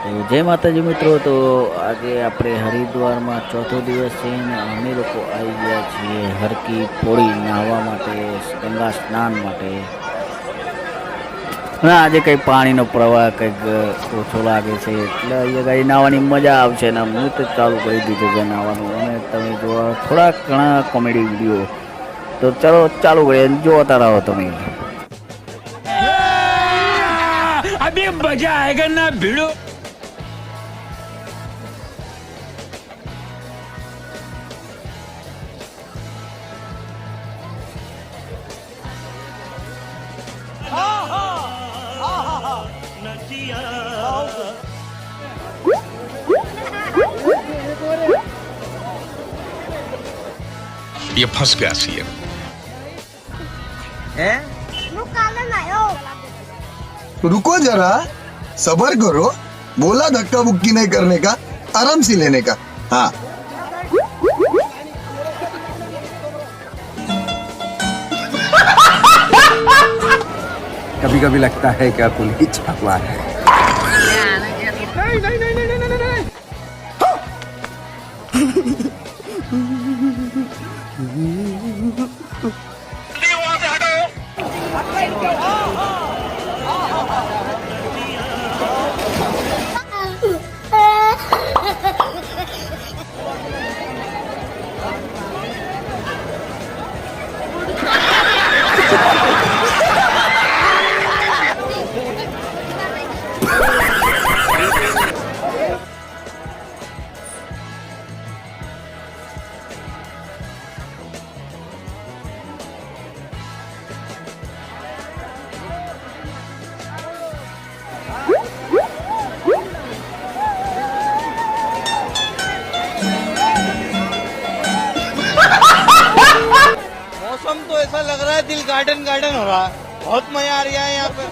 તો જય માતાજી મિત્રો. તો આજે આપણે હરિદ્વારમાં ચોથો દિવસ છે અને અમે લોકો આવી ગયા છીએ હરકી પોળી નાહવા માટે, ગંગા સ્નાન માટે. ના આજે કંઈ પાણીનો પ્રવાહ કંઈક ઓછો લાગે છે એટલે અહીંયા કંઈ નાહવાની મજા આવશે ને હું તો ચાલુ કરી દીધું છે નાહવાનું. અને તમે જોવા થોડાક ઘણા કોમેડી વિડીયો તો ચાલો ચાલુ કરીએ, જોતા રહો તમે. अभी मजा आएगा ना भिड़ो. ये फंस गया सीएम है। रुको जरा, सबर करो। बोला धक्का बुक्की नहीं करने का, आराम से लेने का। हाँ, कभी कभी लगता है क्या पुलिस छापा है। मौसम तो ऐसा लग रहा है दिल गार्डन गार्डन हो रहा है। बहुत मजा आ रहा है यहाँ पे।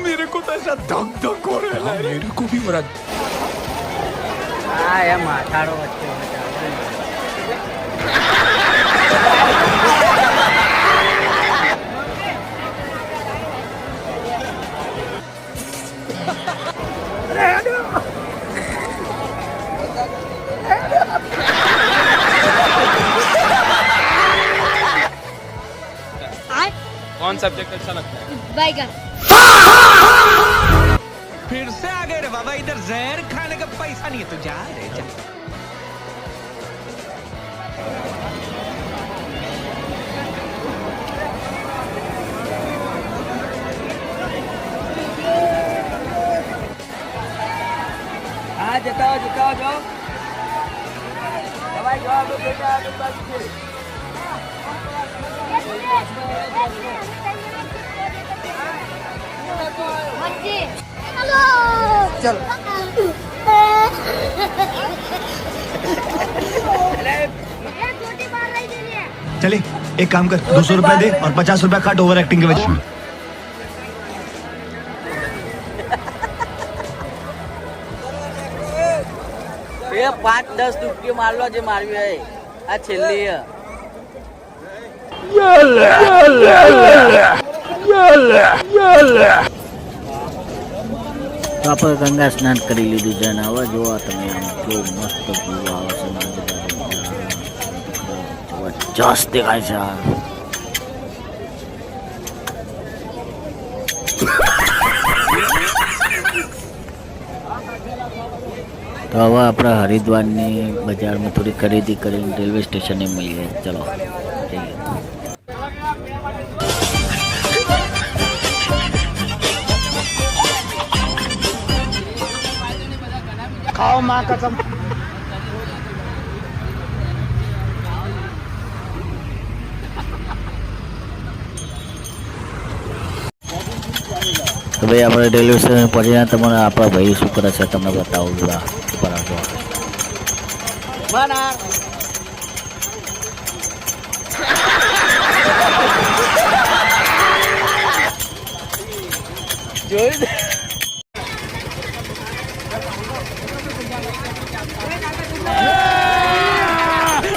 मेरे को तो ऐसा धक धक हो रहा है, मेरे को भी बड़ा. હા એ માથાડો વચ્ચે कौन सब्जेक्ट अच्छा लगता है? बैगन। फिर से आ गए रे बाबा, इधर जहर खाने का पैसा नहीं है तो जा रे जा. હા જતા જાઓ. દવાઈ જવાબ બેટા આગળ બાજુ છે. हेलो चल। चले एक काम कर, 200 रुपया दे और 50 रुपया काट ओवर एक्टिंग के वजह से. એ 5-10 રૂપિયા મારલો જે મારવી હોય આ છેલ્લી તો આપણે ગંગા સ્નાન કરી લીધું છે અને હવે જોવા તમે આમ કેવું મસ્ત વ્યૂ આવે છે જબરજસ્ત દેખાય છે. તો હવે આપણે હરિદ્વારની બજારમાં થોડી ખરીદી કરીને રેલવે સ્ટેશને મળીએ. ચલો જઈએ. खाओ माँ कसम। તો ભાઈ આપણે રેલવે સ્ટેશન પહોંચીને તમને આપણા ભાઈ શું કરે છે તમને બતાવું. ઉપર આવજો.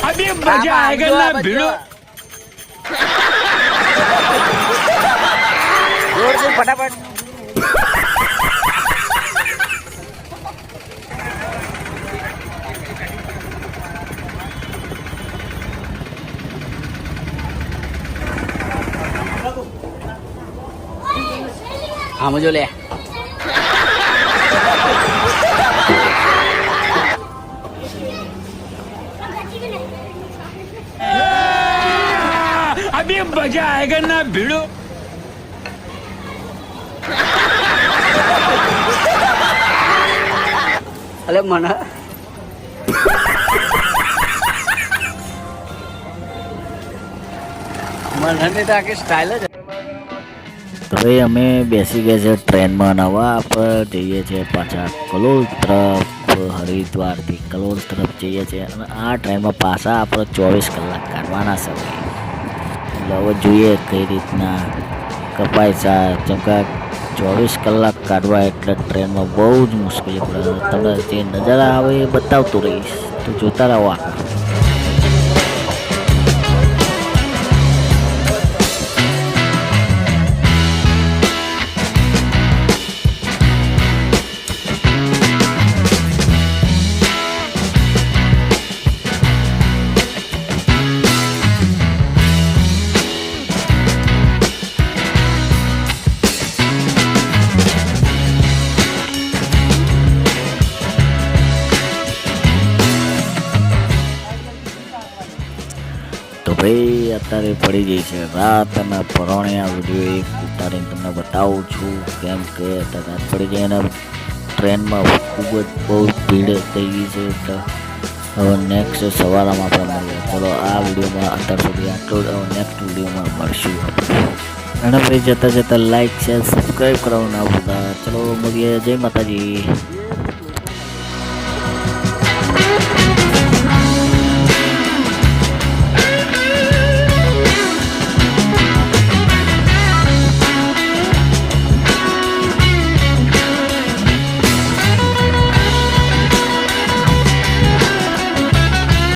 अभी मजा आएगा ना भिड़ो. આમ જો લે. अभी मजा आएगा ना भिड़ो. અલે મને મને તો આખી સ્ટાઇલ જ. તો ભાઈ અમે બેસી ગયા છે ટ્રેનમાં. નવા આપણે જઈએ છીએ પાછા કલોલ તરફ. હરિદ્વારથી કલોલ તરફ જઈએ છીએ અને આ ટ્રેનમાં પાછા આપણે 24 કલાક કાઢવાના છે. એટલે હવે જોઈએ કઈ રીતના કપાય છે. જેમ કે 24 કલાક કાઢવા એટલે ટ્રેનમાં બહુ જ મુશ્કેલી પડે. તમને જે નજારા આવે એ બતાવતું રહીશ, તો જોતા રહો આખા. તો ભાઈ અત્યારે પડી ગઈ છે રાત અને પરોણે આ વિડીયો એક ઉતારીને તમને બતાવું છું, કેમ કે રાત પડી ગઈ અને ટ્રેનમાં ખૂબ જ બહુ ભીડ થઈ ગઈ છે. એટલે હવે નેક્સ્ટ સવારમાં આપણે મળીએ. ચલો આ વિડીયોમાં અત્યાર સુધી આટલું જ. નેક્સ્ટ વિડીયોમાં મળશું આપણે. અને ભાઈ જતાં જતાં લાઈક શેર સબસ્ક્રાઈબ કરવાનું ના ભૂલતા. ચલો મળીએ. જય માતાજી.